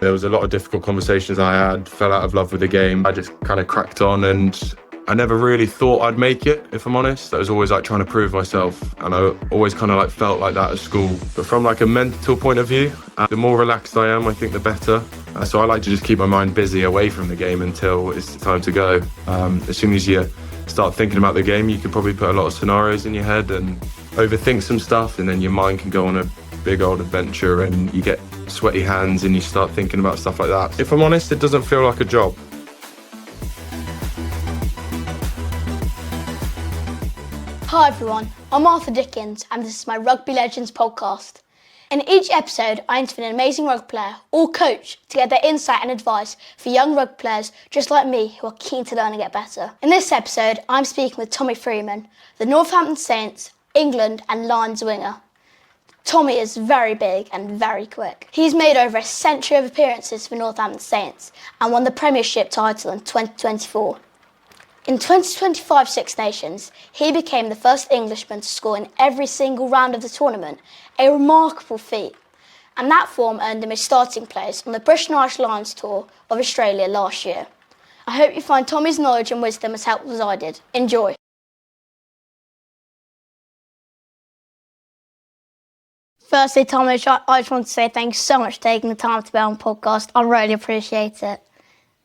There was a lot of difficult conversations I had, fell out of love with the game. I just kind of cracked on, and I never really thought I'd make it, if I'm honest. I was always like trying to prove myself, and I always kind of like felt like that at school. But from like a mental point of view, the more relaxed I am, I think the better. So I like to just keep my mind busy away from the game until it's time to go. As soon as you start thinking about the game, you can probably put a lot of scenarios in your head and overthink some stuff, and then your mind can go on a big old adventure and you get sweaty hands and you start thinking about stuff like that. If I'm honest, it doesn't feel like a job. Hi everyone, I'm Arthur Dickins and this is my Rugby Legends podcast. In each episode, I interview an amazing rugby player or coach to get their insight and advice for young rugby players just like me who are keen to learn and get better. In this episode, I'm speaking with Tommy Freeman, the Northampton Saints, England and Lions winger. Tommy is very big and very quick. He's made over a century of appearances for Northampton Saints and won the Premiership title in 2024. In 2025 Six Nations, he became the first Englishman to score in every single round of the tournament, a remarkable feat. And that form earned him his starting place on the British and Irish Lions tour of Australia last year. I hope you find Tommy's knowledge and wisdom as helpful as I did. Enjoy. Firstly, Tommy, I just want to say thanks so much for taking the time to be on the podcast. I really appreciate it.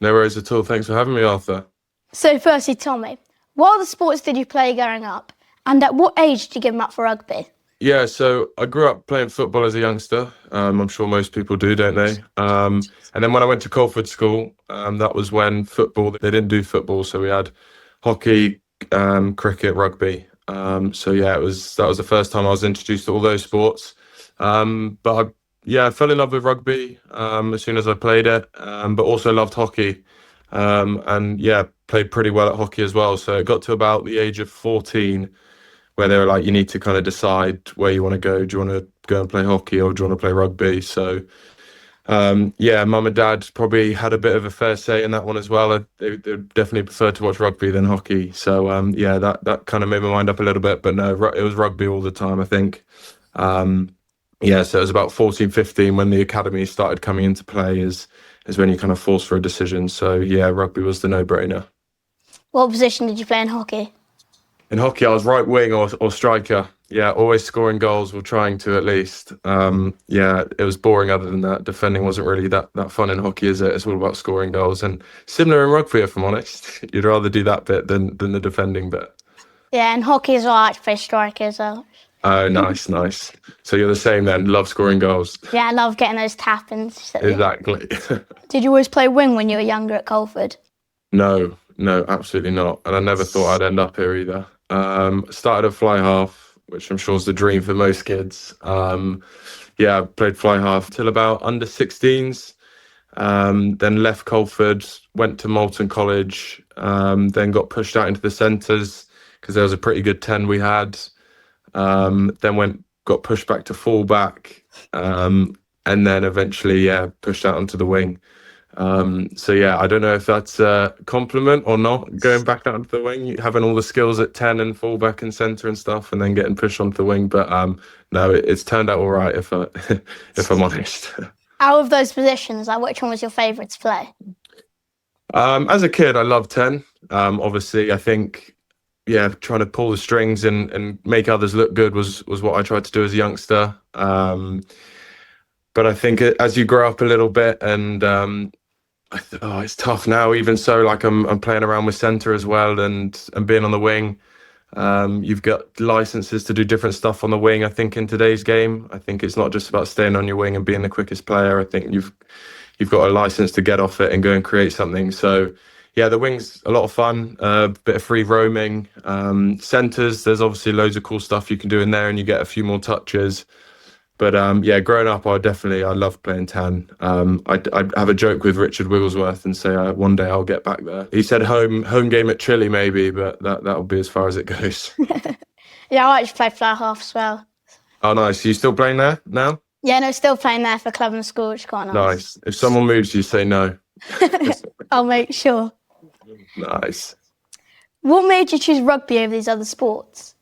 No worries at all. Thanks for having me, Arthur. So firstly, Tommy, what other sports did you play growing up? And at what age did you give them up for rugby? Yeah, so I grew up playing football as a youngster. I'm sure most people do, don't they? And then when I went to Colford School, that was when they didn't do football. So we had hockey, cricket, rugby. So yeah, that was the first time I was introduced to all those sports. But I fell in love with rugby as soon as I played it, but also loved hockey. And yeah, played pretty well at hockey as well. So it got to about the age of 14 where they were like, you need to kind of decide where you want to go. Do you want to go and play hockey or do you want to play rugby? So mum and dad probably had a bit of a fair say in that one as well. They definitely preferred to watch rugby than hockey. So that kind of made my mind up a little bit. But no, it was rugby all the time, I think. So it was about 14, 15 when the academy started coming into play is when you kind of force for a decision. So yeah, rugby was the no-brainer. What position did you play in hockey? In hockey, I was right wing or striker. Yeah, always scoring goals, or trying to at least. It was boring other than that. Defending wasn't really that fun in hockey, is it? It's all about scoring goals. And similar in rugby, if I'm honest. You'd rather do that bit than the defending bit. Yeah, and hockey as well, I play striker as well. Oh, nice. So you're the same then, love scoring goals. Yeah, I love getting those tap-ins. Exactly. Did you always play wing when you were younger at Colford? No, absolutely not. And I never thought I'd end up here either. Started at fly half, which I'm sure is the dream for most kids. Played fly half till about under 16s. Then left Colford, went to Moulton College, then got pushed out into the centres because there was a pretty good 10 we had. Then got pushed back to fullback, and then eventually, pushed out onto the wing. I don't know if that's a compliment or not, going back out onto the wing, having all the skills at 10 and fullback and centre and stuff, and then getting pushed onto the wing. But no, it's turned out all right, if I'm honest. Out of those positions, which one was your favourite to play? As a kid, I loved 10. Obviously, I think, trying to pull the strings and make others look good was what I tried to do as a youngster. But I think as you grow up a little bit and it's tough now. Even so, like I'm playing around with centre as well and being on the wing. You've got licenses to do different stuff on the wing. I think in today's game, I think it's not just about staying on your wing and being the quickest player. I think you've got a license to get off it and go and create something. So yeah, the wing's a lot of fun, a bit of free roaming. Centres, there's obviously loads of cool stuff you can do in there and you get a few more touches. But growing up, I loved playing 10. I'd have a joke with Richard Wigglesworth and say one day I'll get back there. He said home game at Chile maybe, but that'll be as far as it goes. Yeah, I actually play fly half as well. Oh, nice. Are you still playing there now? Yeah, no, still playing there for club and school, which is quite nice. Nice. If someone moves you, say no. I'll make sure. Nice. What made you choose rugby over these other sports?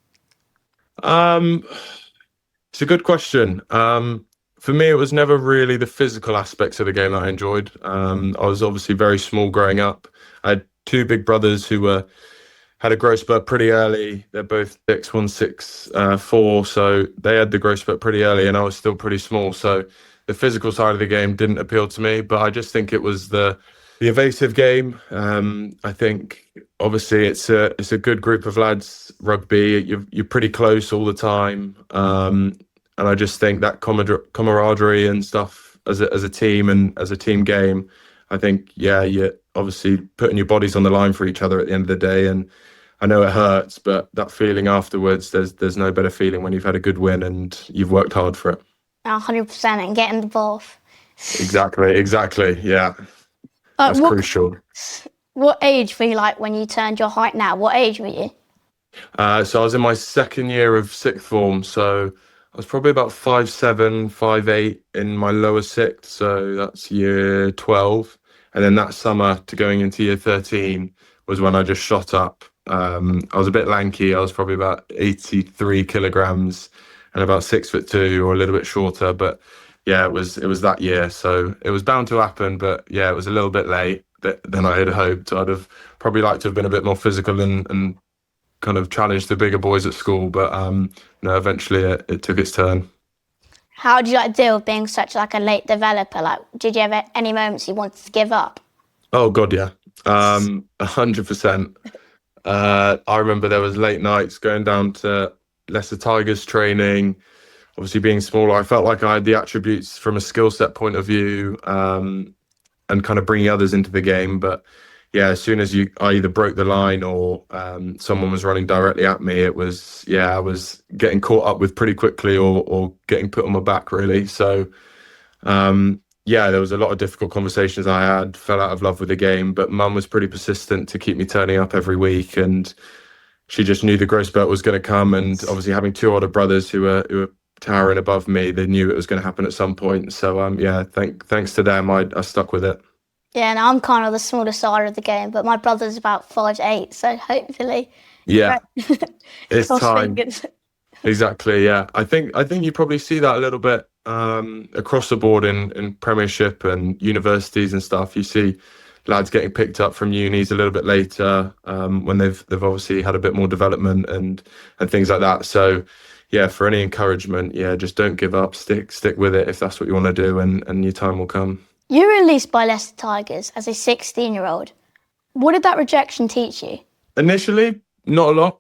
It's a good question. For For me, it was never really the physical aspects of the game that I enjoyed. I was obviously very small growing up. I had two big brothers who had a growth spurt pretty early. They're both 6'1", 6'4", so they had the growth spurt pretty early, and I was still pretty small. So the physical side of the game didn't appeal to me, but I just think it was the evasive game. I think obviously it's a good group of lads. Rugby, you're pretty close all the time, and I just think that camaraderie and stuff as a team and as a team game. I think you're obviously putting your bodies on the line for each other at the end of the day, and I know it hurts, but that feeling afterwards, there's no better feeling when you've had a good win and you've worked hard for it. 100% and getting the ball. Exactly. Yeah, that's crucial. What age were you like when you turned your height now? What age were you? So I was in my second year of sixth form, so I was probably about 5'7", 5'8" in my lower sixth, so that's year 12. And then that summer to going into year 13 was when I just shot up. I was a bit lanky. I was probably about 83 kilograms and about 6'2" or a little bit shorter. But yeah, it was that year. So it was bound to happen. But yeah, it was a little bit late than I had hoped. I'd have probably liked to have been a bit more physical and kind of challenged the bigger boys at school. But no, eventually it took its turn. How did you like deal with being such like a late developer? Like, did you have any moments you wanted to give up? Oh God, yeah, 100%. I remember there was late nights going down to Leicester Tigers training. Obviously, being smaller, I felt like I had the attributes from a skill set point of view, and kind of bringing others into the game. But yeah, as soon as I either broke the line or someone was running directly at me, I was getting caught up with pretty quickly or getting put on my back, really. So there was a lot of difficult conversations I had, fell out of love with the game, but mum was pretty persistent to keep me turning up every week, and she just knew the growth spurt was going to come, and obviously having two older brothers who were towering above me, they knew it was going to happen at some point. So thanks to them, I stuck with it. Yeah, and I'm kind of the smaller side of the game, but my brother's about 5'8", so hopefully. Yeah, it's time. Fingers. Exactly. Yeah, I think you probably see that a little bit across the board in Premiership and universities and stuff. You see lads getting picked up from unis a little bit later when they've obviously had a bit more development and things like that. So yeah, for any encouragement, just don't give up. Stick with it if that's what you want to do, and your time will come. You were released by Leicester Tigers as a 16-year-old. What did that rejection teach you? Initially, not a lot.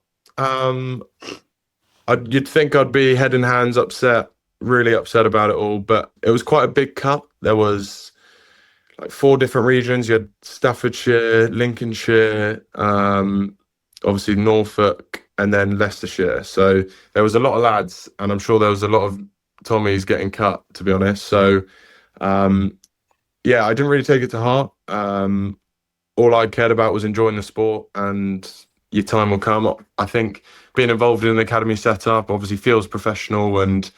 You'd think I'd be head and hands upset, really upset about it all, but it was quite a big cut. There was like 4 different regions. You had Staffordshire, Lincolnshire, obviously Norfolk, and then Leicestershire. So there was a lot of lads, and I'm sure there was a lot of Tommies getting cut, to be honest. So I didn't really take it to heart. All I cared about was enjoying the sport, and your time will come. I think being involved in an academy setup obviously feels professional, and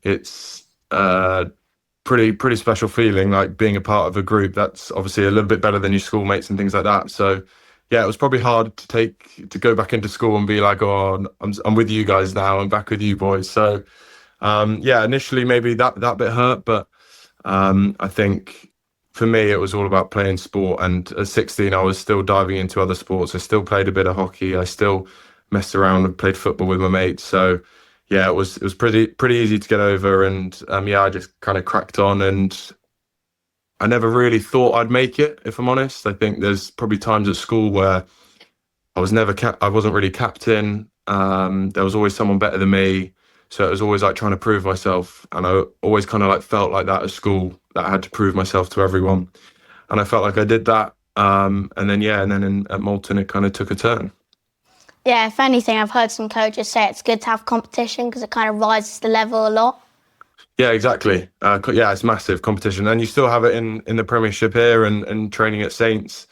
it's pretty special feeling, like being a part of a group that's obviously a little bit better than your schoolmates and things like that. So yeah, it was probably hard to go back into school and be like, oh, I'm with you guys now, I'm back with you boys. So initially maybe that bit hurt, but I think for me it was all about playing sport. And at 16 I was still diving into other sports. I still played a bit of hockey, I still messed around and played football with my mates. So yeah, it was pretty easy to get over, and I just kind of cracked on, and I never really thought I'd make it, if I'm honest. I think there's probably times at school where I wasn't really captain. There was always someone better than me, so it was always like trying to prove myself, and I always kind of like felt like that at school, that I had to prove myself to everyone, and I felt like I did that. And then at Moulton it kind of took a turn. Yeah, if anything, I've heard some coaches say it's good to have competition because it kind of rises the level a lot. Yeah, exactly. It's massive competition, and you still have it in the Premiership here and training at Saints.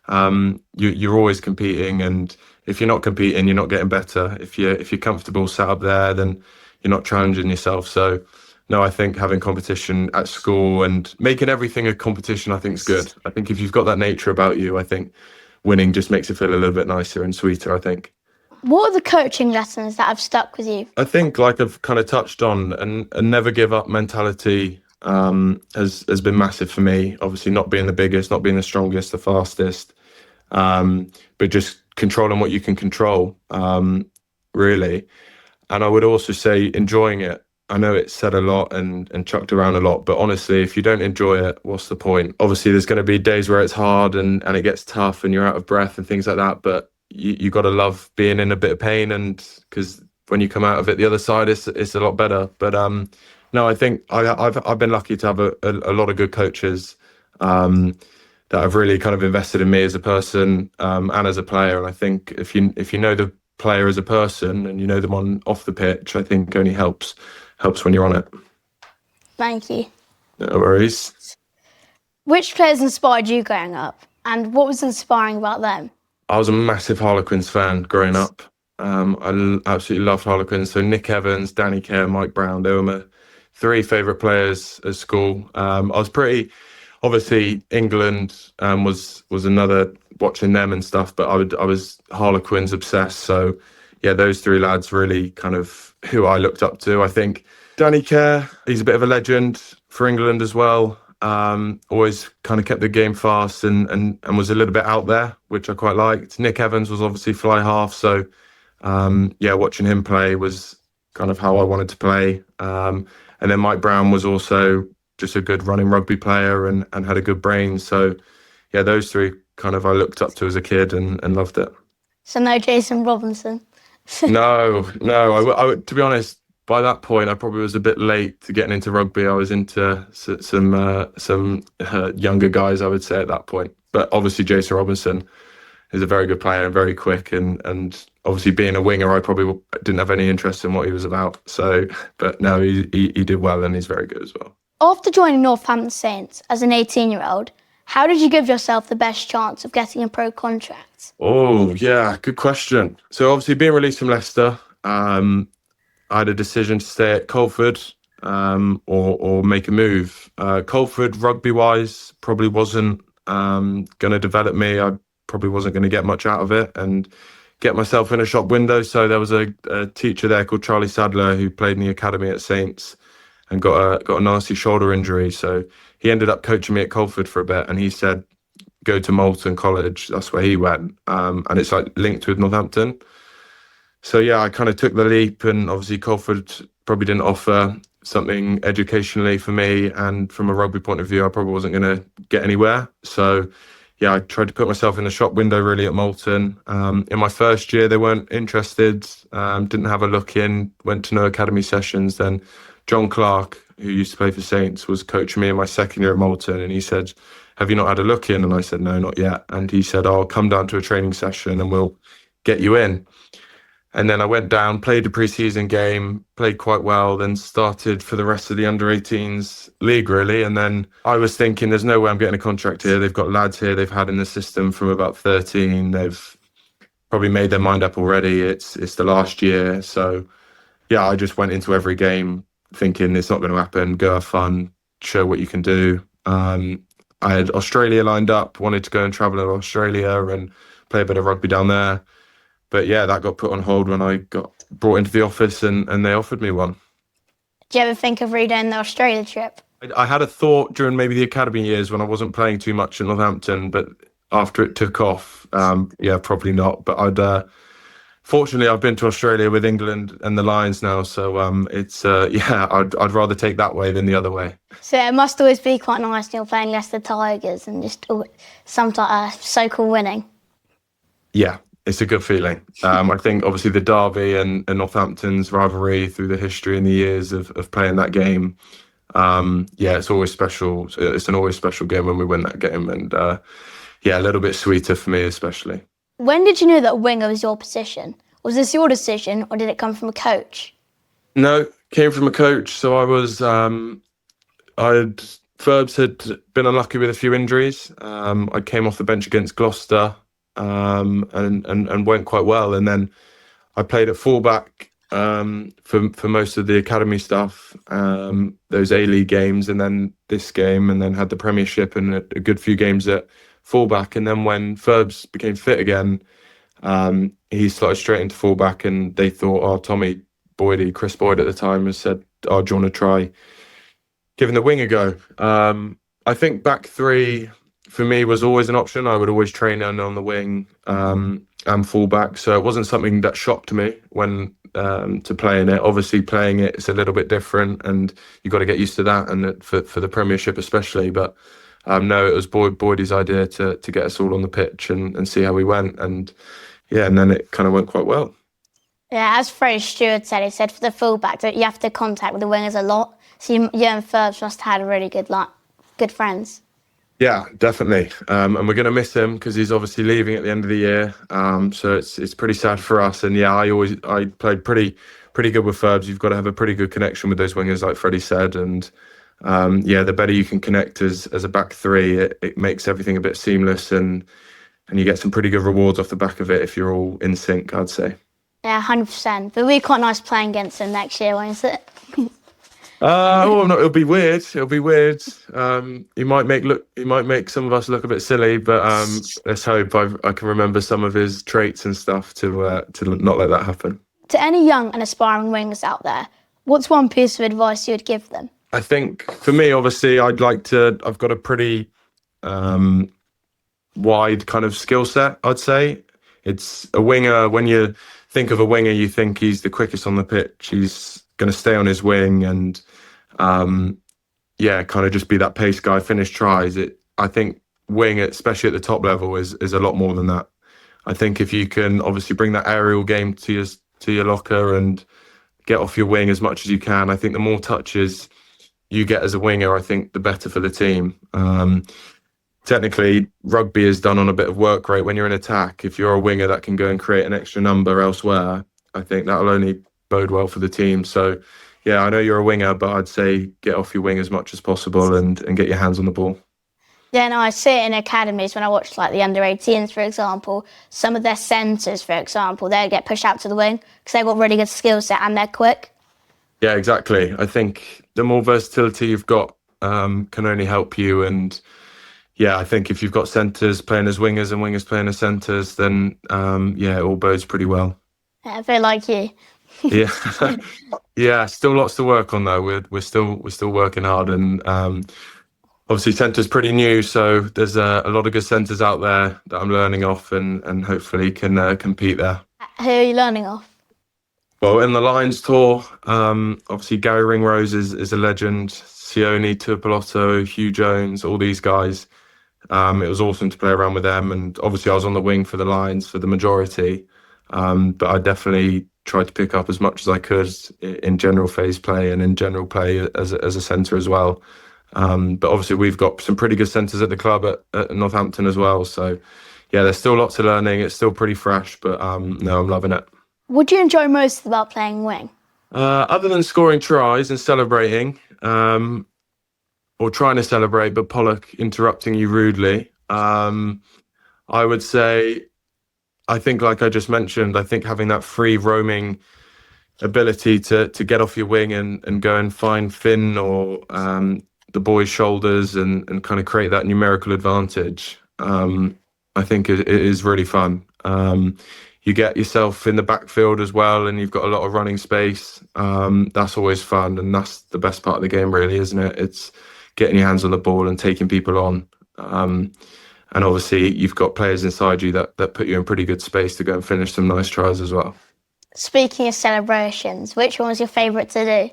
You're always competing, and if you're not competing, you're not getting better. If you're comfortable sat up there, then you're not challenging yourself. So, no, I think having competition at school and making everything a competition, I think is good. I think if you've got that nature about you, I think winning just makes it feel a little bit nicer and sweeter, I think. What are the coaching lessons that have stuck with you? I think, like I've kind of touched on, and a never give up mentality has been massive for me. Obviously, not being the biggest, not being the strongest, the fastest, but just controlling what you can control, really. And I would also say enjoying it. I know it's said a lot and chucked around a lot, but honestly, if you don't enjoy it, what's the point? Obviously, there's going to be days where it's hard and it gets tough and you're out of breath and things like that. But you got to love being in a bit of pain, and because when you come out of it the other side, it's a lot better. But no, I think I've been lucky to have a lot of good coaches that have really kind of invested in me as a person and as a player. And I think if you know the player as a person and you know them on off the pitch, I think only helps when you're on it. Thank you. No worries. Which players inspired you growing up, and what was inspiring about them? I was a massive Harlequins fan growing up. Absolutely loved Harlequins. So Nick Evans, Danny Care, Mike Brown, they were my three favourite players at school. I was pretty, obviously England was another, watching them and stuff, but I was Harlequins obsessed. So yeah, those three lads really kind of who I looked up to. I think Danny Care, he's a bit of a legend for England as well. Always kind of kept the game fast and was a little bit out there, which I quite liked. Nick Evans was obviously fly half, so yeah, watching him play was kind of how I wanted to play. And then Mike Brown was also just a good running rugby player and had a good brain. So yeah, those three kind of I looked up to as a kid and loved it. So no Jason Robinson? No. I to be honest, by that point, I probably was a bit late to getting into rugby. I was into some younger guys, I would say, at that point. But obviously, Jason Robinson is a very good player and very quick. And obviously, being a winger, I probably didn't have any interest in what he was about. So, but no, he did well and he's very good as well. After joining Northampton Saints as an 18-year-old, how did you give yourself the best chance of getting a pro contract? Oh, yeah, good question. So obviously being released from Leicester, I had a decision to stay at Colford or make a move. Colford, rugby-wise, probably wasn't going to develop me. I probably wasn't going to get much out of it and get myself in a shop window. So there was a teacher there called Charlie Sadler who played in the academy at Saints and got a nasty shoulder injury. So he ended up coaching me at Colford for a bit, and he said, go to Moulton College. That's where he went. And it's like linked with Northampton. So yeah, I kind of took the leap, and obviously Colford probably didn't offer something educationally for me. And from a rugby point of view, I probably wasn't going to get anywhere. So yeah, I tried to put myself in the shop window really at Moulton. In my first year, they weren't interested, didn't have a look in, went to no academy sessions. Then John Clark, who used to play for Saints, was coaching me in my second year at Moulton, and he said, have you not had a look in? And I said, no, not yet. And he said, I'll come down to a training session and we'll get you in. And then I went down, played a pre-season game, played quite well, then started for the rest of the under-18s league, really. And then I was thinking, there's no way I'm getting a contract here. They've got lads here they've had in the system from about 13. They've probably made their mind up already. It's the last year. So, yeah, I just went into every game thinking it's not going to happen. Go have fun, show what you can do. I had Australia lined up, wanted to go and travel to Australia and play a bit of rugby down there. But yeah, that got put on hold when I got brought into the office and they offered me one. Do you ever think of redoing the Australia trip? I had a thought during maybe the academy years when I wasn't playing too much in Northampton, but after it took off, yeah, probably not. But fortunately, I've been to Australia with England and the Lions now, so it's yeah, I'd rather take that way than the other way. So it must always be quite nice when you're playing Leicester Tigers and just sometimes so-called winning. Yeah, it's a good feeling. I think obviously the derby and Northampton's rivalry through the history and the years of playing that game, yeah, it's always special. It's an always special game when we win that game, and yeah, a little bit sweeter for me especially. When did you know that winger was your position? Was this your decision or did it come from a coach? No, came from a coach. So I was, Ferbs had been unlucky with a few injuries. I came off the bench against Gloucester and went quite well. And then I played at fullback for most of the academy stuff, those A-League games, and then this game, and then had the Premiership and a good few games at fullback. And then when Ferbs became fit again, He slotted straight into fullback, and they thought, oh, Chris Boyd at the time, has said, oh, do you want to try giving the wing a go? I think back three for me was always an option. I would always train on the wing and fullback, so it wasn't something that shocked me when to playing it. Obviously, playing it's a little bit different, and you've got to get used to that, and for the Premiership especially. But no, it was Boydie's idea to get us all on the pitch and see how we went, and yeah, and then it kind of went quite well. Yeah, as Freddie Stewart said, he said for the fullback that you have to contact with the wingers a lot. So you and Ferbs must have had really good friends. Yeah, definitely. And we're going to miss him because he's obviously leaving at the end of the year. So it's pretty sad for us. And yeah, I played pretty good with Ferbs. You've got to have a pretty good connection with those wingers, like Freddie said. And yeah, the better you can connect as a back three, it makes everything a bit seamless, and you get some pretty good rewards off the back of it if you're all in sync, I'd say. Yeah, 100%. But it'll be quite nice playing against him next year, won't it? No, it'll be weird. It'll be weird. He might make some of us look a bit silly, but let's hope I can remember some of his traits and stuff to not let that happen. To any young and aspiring wingers out there, what's one piece of advice you would give them? I think for me, obviously, I've got a pretty wide kind of skill set, I'd say. It's a winger. When you think of a winger, you think he's the quickest on the pitch. He's going to stay on his wing and kind of just be that pace guy, finish tries. I think wing, especially at the top level, is a lot more than that. I think if you can obviously bring that aerial game to your locker and get off your wing as much as you can, I think the more touches you get as a winger, I think the better for the team. Technically, rugby is done on a bit of work rate when you're in attack. If you're a winger that can go and create an extra number elsewhere, I think that'll only bode well for the team. So, yeah, I know you're a winger, but I'd say get off your wing as much as possible and get your hands on the ball. Yeah, no, I see it in academies when I watch like the under-18s, for example. Some of their centres, for example, they get pushed out to the wing because they've got really good skill set and they're quick. Yeah, exactly. I think the more versatility you've got can only help you. And yeah, I think if you've got centres playing as wingers and wingers playing as centres, then it all bodes pretty well. Yeah, I feel like you. Yeah, yeah. Still lots to work on though. We're still working hard, and obviously centre's pretty new, so there's a lot of good centres out there that I'm learning off, and hopefully can compete there. Who are you learning off? Well, in the Lions tour, obviously Gary Ringrose is a legend. Sione Tuapoloto, Hugh Jones, all these guys. It was awesome to play around with them, and obviously I was on the wing for the Lions for the majority. But I definitely tried to pick up as much as I could in general phase play and in general play as a centre as well. But obviously we've got some pretty good centres at the club at Northampton as well. So yeah, there's still lots of learning. It's still pretty fresh, but no, I'm loving it. What do you enjoy most about playing wing? Other than scoring tries and celebrating, or trying to celebrate, but Pollock interrupting you rudely, I would say, I think, like I just mentioned, I think having that free roaming ability to get off your wing and go and find Finn or the boys' shoulders and kind of create that numerical advantage, I think it is really fun. You get yourself in the backfield as well, and you've got a lot of running space. That's always fun, and that's the best part of the game, really, isn't it? It's getting your hands on the ball and taking people on. And obviously, you've got players inside you that put you in pretty good space to go and finish some nice tries as well. Speaking of celebrations, which one was your favourite to do?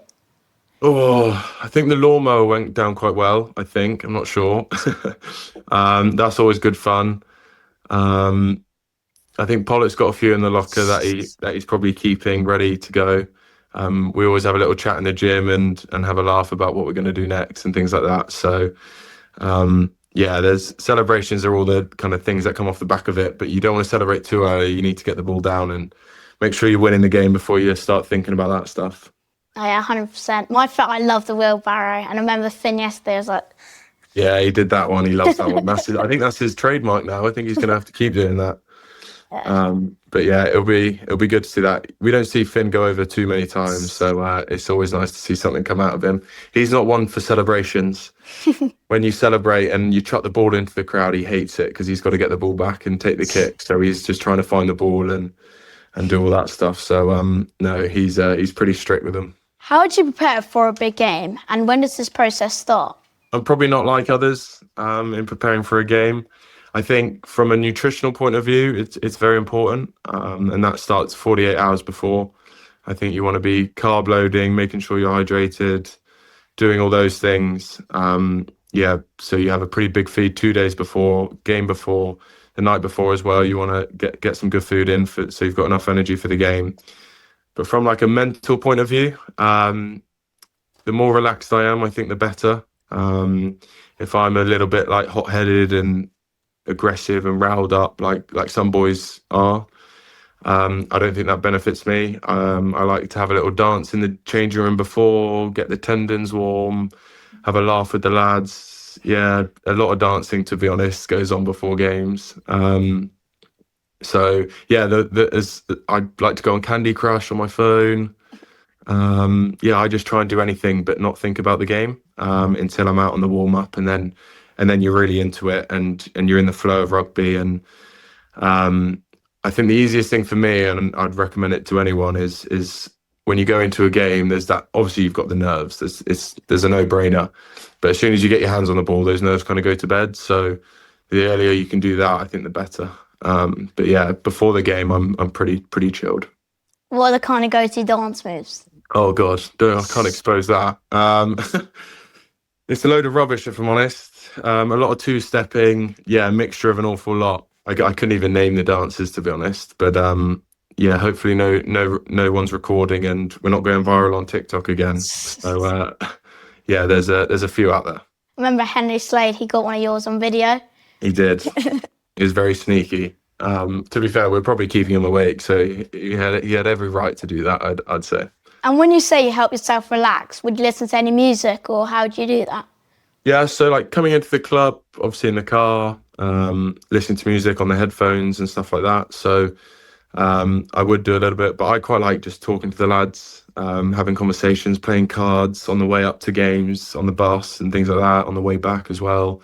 Oh, I think the lawnmower went down quite well, I think. I'm not sure. That's always good fun. I think Pollock's got a few in the locker that he's probably keeping ready to go. We always have a little chat in the gym and have a laugh about what we're going to do next and things like that. So, there's celebrations are all the kind of things that come off the back of it, but you don't want to celebrate too early. You need to get the ball down and make sure you're winning the game before you start thinking about that stuff. Oh, yeah, 100%. I love the wheelbarrow, and I remember Finn yesterday was like... Yeah, he did that one. He loves that one. I think that's his trademark now. I think he's going to have to keep doing that. But yeah, it'll be good to see that. We don't see Finn go over too many times, so it's always nice to see something come out of him. He's not one for celebrations. When you celebrate and you chuck the ball into the crowd, he hates it because he's got to get the ball back and take the kick. So he's just trying to find the ball and do all that stuff. So no, he's pretty strict with them. How would you prepare for a big game, and when does this process start? I'm probably not like others in preparing for a game. I think from a nutritional point of view, it's very important, and that starts 48 hours before. I think you want to be carb loading, making sure you're hydrated, doing all those things. Yeah, so you have a pretty big feed 2 days before, game before, the night before as well. You want to get some good food in so you've got enough energy for the game. But from like a mental point of view, the more relaxed I am, I think the better. If I'm a little bit like hot-headed and aggressive and riled up, like some boys are, I don't think that benefits me. I like to have a little dance in the changing room before, get the tendons warm, have a laugh with the lads. Yeah, a lot of dancing, to be honest, goes on before games. So yeah, I'd like to go on Candy Crush on my phone. Yeah, I just try and do anything but not think about the game until I'm out on the warm up, and then you're really into it and you're in the flow of rugby. And I think the easiest thing for me, and I'd recommend it to anyone, is when you go into a game, there's that, obviously you've got the nerves. There's a no-brainer, but as soon as you get your hands on the ball, those nerves kind of go to bed. So the earlier you can do that, I think the better. But yeah, before the game, I'm pretty chilled. What are the kind of go-to dance moves? Oh God, I can't expose that. It's a load of rubbish, if I'm honest. A lot of two-stepping, yeah, a mixture of an awful lot. I couldn't even name the dances, to be honest. But yeah, hopefully no one's recording and we're not going viral on TikTok again. So yeah, there's a few out there. Remember Henry Slade? He got one of yours on video. He did. He was very sneaky. To be fair, we're probably keeping him awake, so he had every right to do that, I'd say. And when you say you help yourself relax, would you listen to any music, or how do you do that? Yeah, so like coming into the club, obviously in the car, listening to music on the headphones and stuff like that. So I would do a little bit, but I quite like just talking to the lads, having conversations, playing cards on the way up to games, on the bus and things like that, on the way back as well.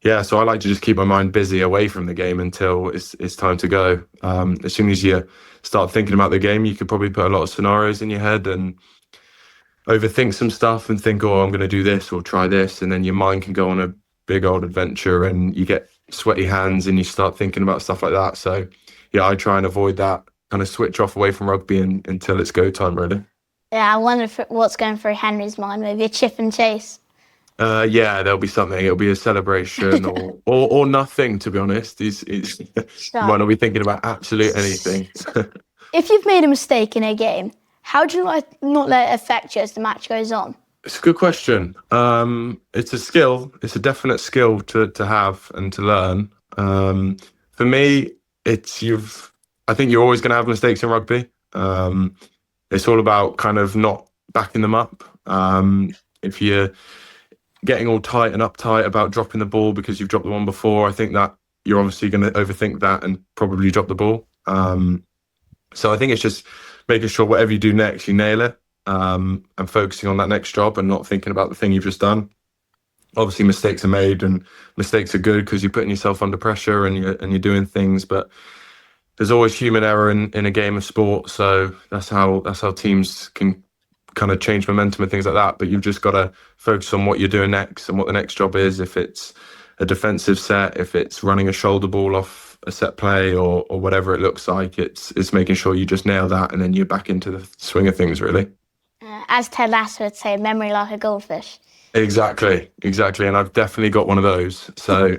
Yeah, so I like to just keep my mind busy away from the game until it's time to go. As soon as you start thinking about the game, you could probably put a lot of scenarios in your head and overthink some stuff and think, oh, I'm going to do this or try this. And then your mind can go on a big old adventure and you get sweaty hands and you start thinking about stuff like that. So yeah, I try and avoid that, kind of switch off away from rugby until it's go time, really. Yeah, I wonder what's going through Henry's mind, maybe a chip and chase. Yeah, there'll be something. It'll be a celebration or nothing, to be honest. He might not be thinking about absolute anything. If you've made a mistake in a game, how do you not let it affect you as the match goes on? It's a good question. It's a skill. It's a definite skill to have and to learn. For me, I think you're always going to have mistakes in rugby. It's all about kind of not backing them up. If you're getting all tight and uptight about dropping the ball because you've dropped the one before, I think that you're obviously going to overthink that and probably drop the ball. So I think it's just making sure whatever you do next, you nail it, and focusing on that next job and not thinking about the thing you've just done. Obviously, mistakes are made and mistakes are good because you're putting yourself under pressure and you're doing things, but there's always human error in a game of sport. So that's how teams can kind of change momentum and things like that. But you've just got to focus on what you're doing next and what the next job is. If it's a defensive set, if it's running a shoulder ball off a set play or whatever it looks like, it's making sure you just nail that and then you're back into the swing of things, really. As Ted Lasso would say, memory like a goldfish. Exactly. And I've definitely got one of those. So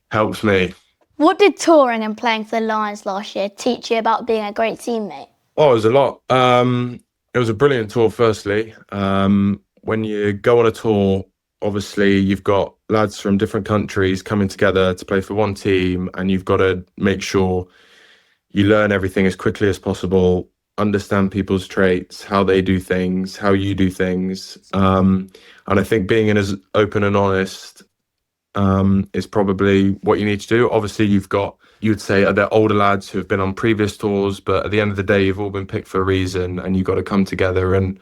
helps me. What did touring and playing for the Lions last year teach you about being a great teammate? Oh, it was a lot. It was a brilliant tour, firstly. When you go on a tour, obviously you've got lads from different countries coming together to play for one team, and you've got to make sure you learn everything as quickly as possible, understand people's traits, how they do things, how you do things. And I think being as open and honest is probably what you need to do. Obviously, you've got you'd say are they're older lads who have been on previous tours, but at the end of the day, you've all been picked for a reason, and you've got to come together and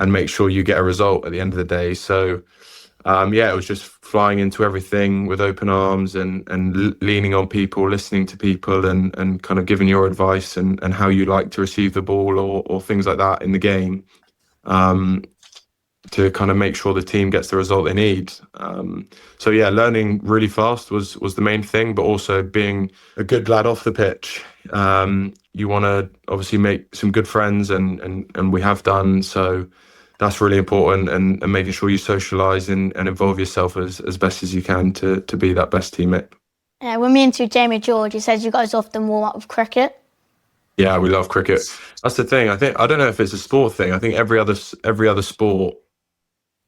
make sure you get a result at the end of the day. So yeah, it was just flying into everything with open arms and leaning on people, listening to people, and kind of giving your advice and how you like to receive the ball or things like that in the game, to kind of make sure the team gets the result they need. So yeah, learning really fast was the main thing, but also being a good lad off the pitch. You want to obviously make some good friends, and we have done so. That's really important, and making sure you socialise and involve yourself as best as you can to be that best teammate. When we interviewed Jamie George, he says you guys often warm up with cricket. Yeah, we love cricket. That's the thing. I don't know if it's a sport thing. I think every other sport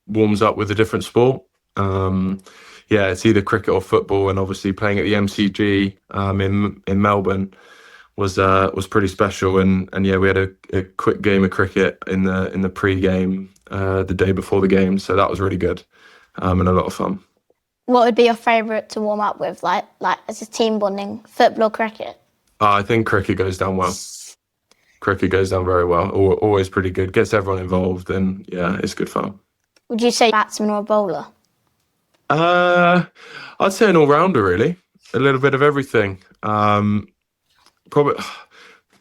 warms up with a different sport. Yeah, it's either cricket or football, and obviously playing at the MCG in Melbourne was pretty special, and yeah, we had a quick game of cricket in the pre-game the day before the game, so that was really good, and a lot of fun. What would be your favourite to warm up with, like as a team bonding, football or cricket? I think cricket goes down well. Cricket goes down very well. Always pretty good. Gets everyone involved, and yeah, it's good fun. Would you say batsman or a bowler? I'd say an all-rounder, really. A little bit of everything. Probably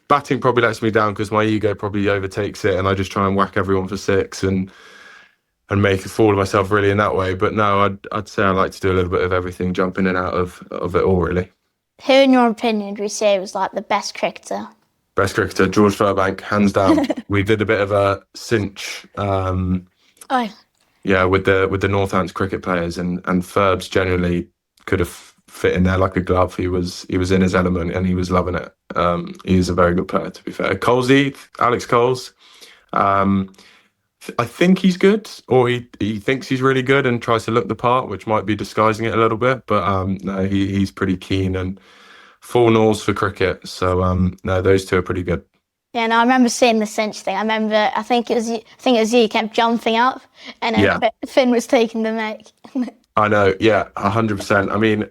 batting probably lets me down because my ego probably overtakes it, and I just try and whack everyone for six and make a fool of myself really in that way. But no, I'd say I like to do a little bit of everything, jump in and out of it all, really. Who, in your opinion, do you say was like the best cricketer? Best cricketer, George Furbank, hands down. We did a bit of a cinch. Yeah, with the Northampton cricket players, and Furbs generally could have fit in there like a glove. He was in his element, and he was loving it. He is a very good player, to be fair. Colesy, Alex Coles, I think he's good, or he thinks he's really good and tries to look the part, which might be disguising it a little bit. But no, he's pretty keen and full nose for cricket. So no, those two are pretty good. Yeah, no, I remember seeing the cinch thing. I think it was you kept jumping up, and Finn was taking the mic. I know, yeah, 100%. I mean,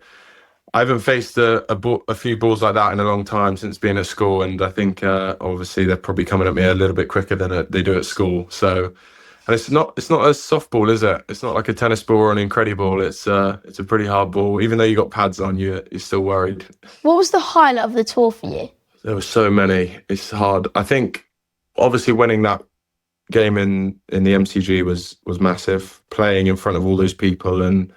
I haven't faced a few balls like that in a long time since being at school, and I think obviously they're probably coming at me a little bit quicker than they do at school. So, and it's not a softball, is it? It's not like a tennis ball or an Incredible. It's a pretty hard ball. Even though you got pads on, you're still worried. What was the highlight of the tour for you? There were so many. It's hard. I think obviously winning that game in the MCG was massive. Playing in front of all those people and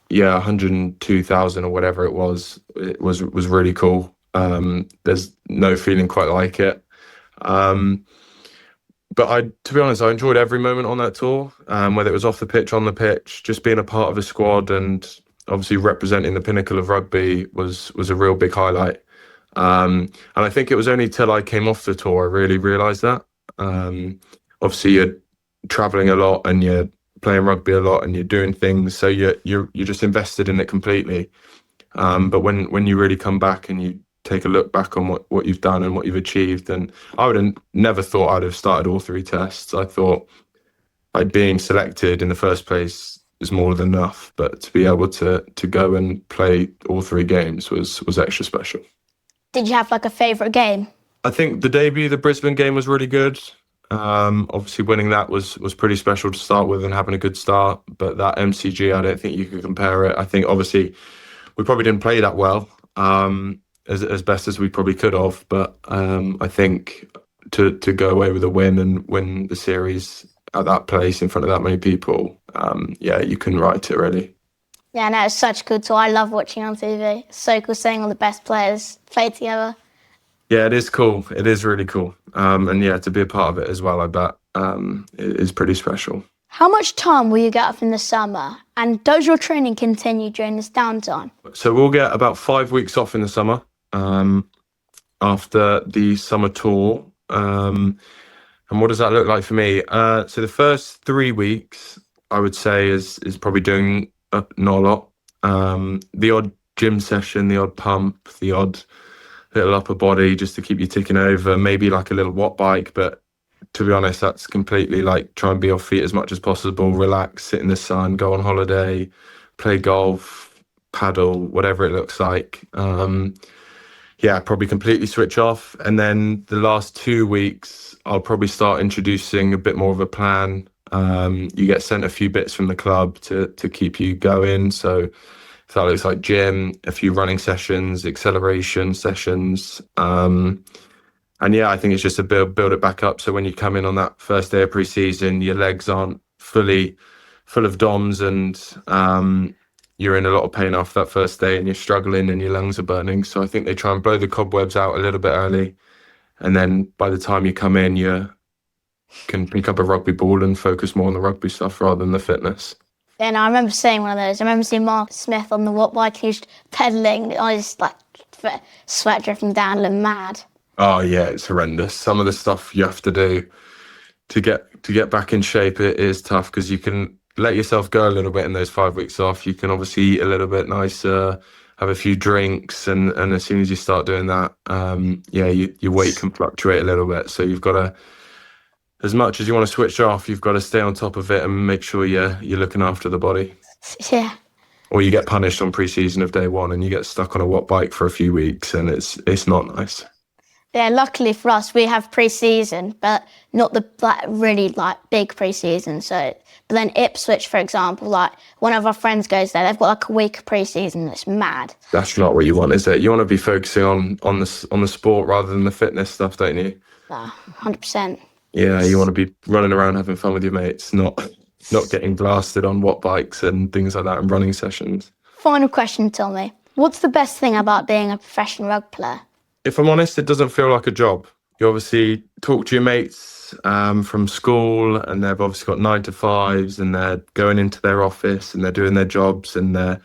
yeah, 102,000 or whatever it was really cool. There's no feeling quite like it. But to be honest, I enjoyed every moment on that tour, whether it was off the pitch, on the pitch, just being a part of a squad and obviously representing the pinnacle of rugby was a real big highlight. And I think it was only till I came off the tour I really realised that. Obviously, you're travelling a lot and you're playing rugby a lot and you're doing things, so you're just invested in it completely. But when you really come back and you take a look back on what you've done and what you've achieved, and I would have never thought I'd have started all three tests. I thought like being selected in the first place is more than enough, but to be able to go and play all three games was extra special. Did you have like a favourite game? I think the debut, the Brisbane game, was really good. Obviously winning that was pretty special to start with and having a good start, but that MCG, I don't think you can compare it. I think obviously we probably didn't play that well, as best as we probably could have, but I think to go away with a win and win the series at that place in front of that many people, yeah, you couldn't write it really. Yeah, no, it's such a good tour. I love watching on TV. It's so cool seeing all the best players play together. Yeah, it is cool. It is really cool. And yeah, to be a part of it as well, I bet, it is pretty special. How much time will you get off in the summer? And does your training continue during this downtime? So we'll get about 5 weeks off in the summer, after the summer tour. And what does that look like for me? So the first 3 weeks, I would say, is probably doing not a lot. The odd gym session, the odd pump, the odd little upper body just to keep you ticking over, maybe like a little watt bike. But to be honest, that's completely like try and be off feet as much as possible, relax, sit in the sun, go on holiday, play golf, paddle, whatever it looks like. Yeah, probably completely switch off. And then the last 2 weeks, I'll probably start introducing a bit more of a plan. You get sent a few bits from the club to keep you going. So if that looks like gym, a few running sessions, acceleration sessions. And yeah, I think it's just to build it back up. So when you come in on that first day of pre-season, your legs aren't fully full of DOMs, and you're in a lot of pain after that first day, and you're struggling and your lungs are burning. So I think they try and blow the cobwebs out a little bit early. And then by the time you come in, you can pick up a rugby ball and focus more on the rugby stuff rather than the fitness. And I remember seeing one of those. I remember seeing Mark Smith on the watt bike. He was pedaling. I was like, sweat dripping down, looking mad. Oh yeah, it's horrendous. Some of the stuff you have to do to get back in shape, it is tough, because you can let yourself go a little bit in those 5 weeks off. You can obviously eat a little bit nicer, have a few drinks, and as soon as you start doing that, your weight can fluctuate a little bit. So you've got to, as much as you want to switch off, you've got to stay on top of it and make sure you're looking after the body. Yeah. Or you get punished on pre-season of day one and you get stuck on a watt bike for a few weeks, and it's not nice. Yeah, luckily for us, we have pre-season, but not the really big pre-season. So, but then Ipswich, for example, one of our friends goes there. They've got a week of pre-season. It's mad. That's not what you want, is it? You want to be focusing on the sport rather than the fitness stuff, don't you? 100%. Yeah, you want to be running around having fun with your mates, not getting blasted on watt bikes and things like that in running sessions. Final question, Tommy. What's the best thing about being a professional rugby player? If I'm honest, it doesn't feel like a job. You obviously talk to your mates from school, and they've obviously got 9 to 5s, and they're going into their office and they're doing their jobs, and they're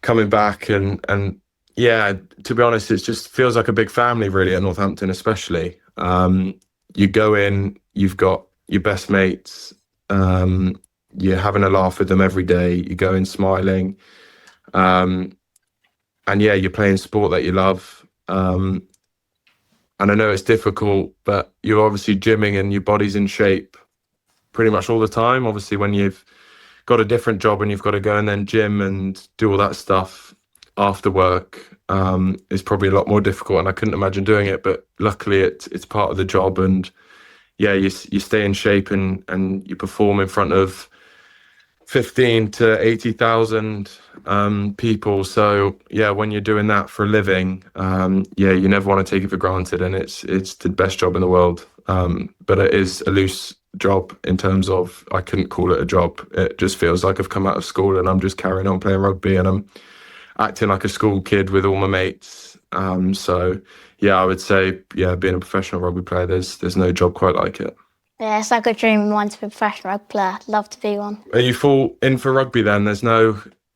coming back. And yeah, to be honest, it just feels like a big family, really, at Northampton especially. You go in, you've got your best mates, you're having a laugh with them every day, you go in smiling, and yeah, you're playing sport that you love. And I know it's difficult, but you're obviously gymming and your body's in shape pretty much all the time. Obviously, when you've got a different job and you've got to go and then gym and do all that stuff after work, is probably a lot more difficult, and I couldn't imagine doing it. But luckily, it's part of the job, and yeah, you stay in shape and you perform in front of 15 to 80,000 people. So yeah, when you're doing that for a living, you never want to take it for granted, and it's the best job in the world. But it is a loose job in terms of, I couldn't call it a job. It just feels like I've come out of school and I'm just carrying on playing rugby, and I'm acting like a school kid with all my mates. So yeah, I would say, yeah, being a professional rugby player, there's no job quite like it. Yeah, it's like a dream of mine to be a professional rugby player. I'd love to be one. Are you full in for rugby then? You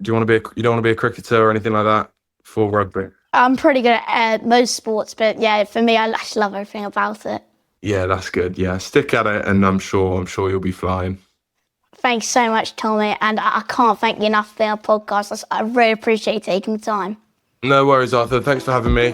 don't want to be a cricketer or anything like that for rugby? I'm pretty good at most sports, but yeah, for me, I just love everything about it. Yeah, that's good. Yeah, stick at it, and I'm sure you'll be flying. Thanks so much, Tommy, and I can't thank you enough for being on our podcast. I really appreciate you taking the time. No worries, Arthur. Thanks for having me.